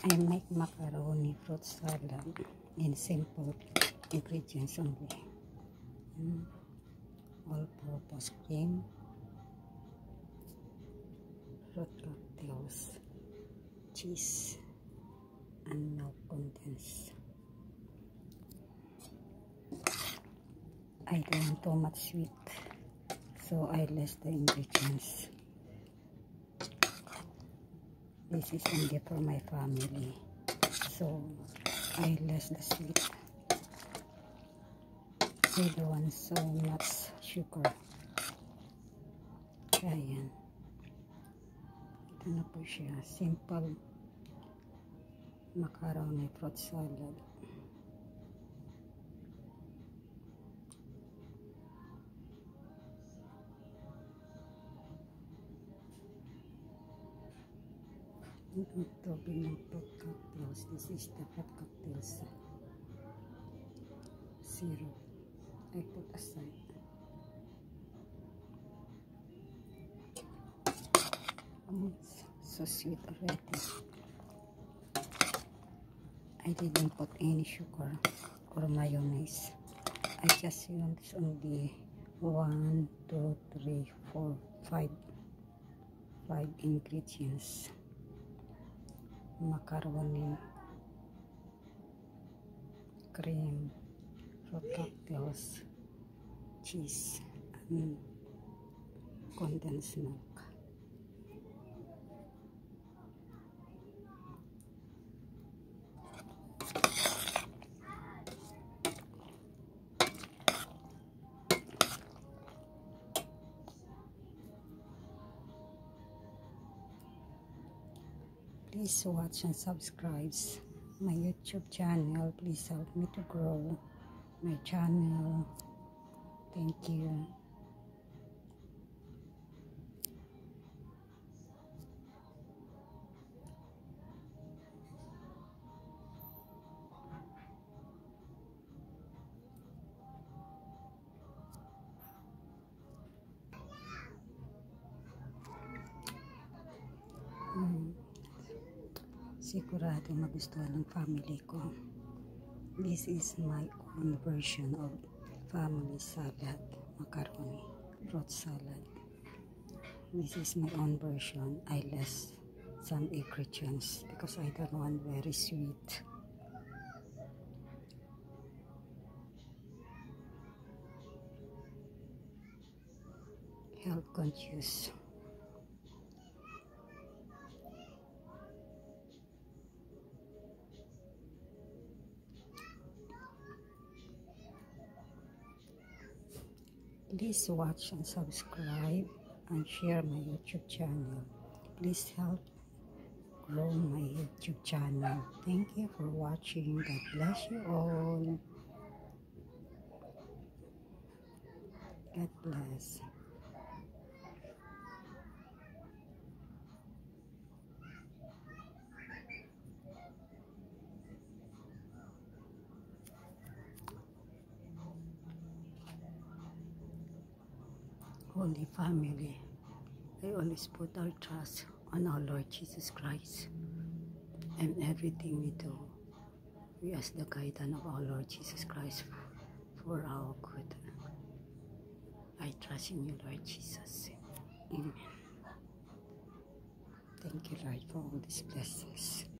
I make macaroni fruit salad in simple ingredients only. All-purpose cream, fruit cocktails, cheese, and milk condensed. I don't want too much sweet, so I less the ingredients. This is only for my family, so I less the sweet. I don't want so much sugar. Kaya yan. Ito na po siya. Simple macaroni fruit salad. Ang tubig ng fruit cocktails. This is the fruit cocktails syrup. I put aside. So sweet already. I didn't put any sugar or mayonnaise. I just use only 1, 2, 3, 4, 5 ingredients. Macaroni, cream, fruit cocktails, cheese, and condensed milk. Please watch and subscribe my YouTube channel. Please help me to grow my channel. Thank you. Sigurado magustuhan ng family ko. This is my own version of family salad, macaroni, fruit salad. This is my own version. I less some ingredients because I don't want very sweet. Health conscious. Please watch and subscribe and share my YouTube channel. Please help grow my YouTube channel. Thank you for watching. God bless you all. God bless. Holy family, I always put our trust on our Lord Jesus Christ. And everything we do, we ask the guidance of our Lord Jesus Christ for our good. I trust in you, Lord Jesus. Amen. Thank you, Lord, for all these blessings.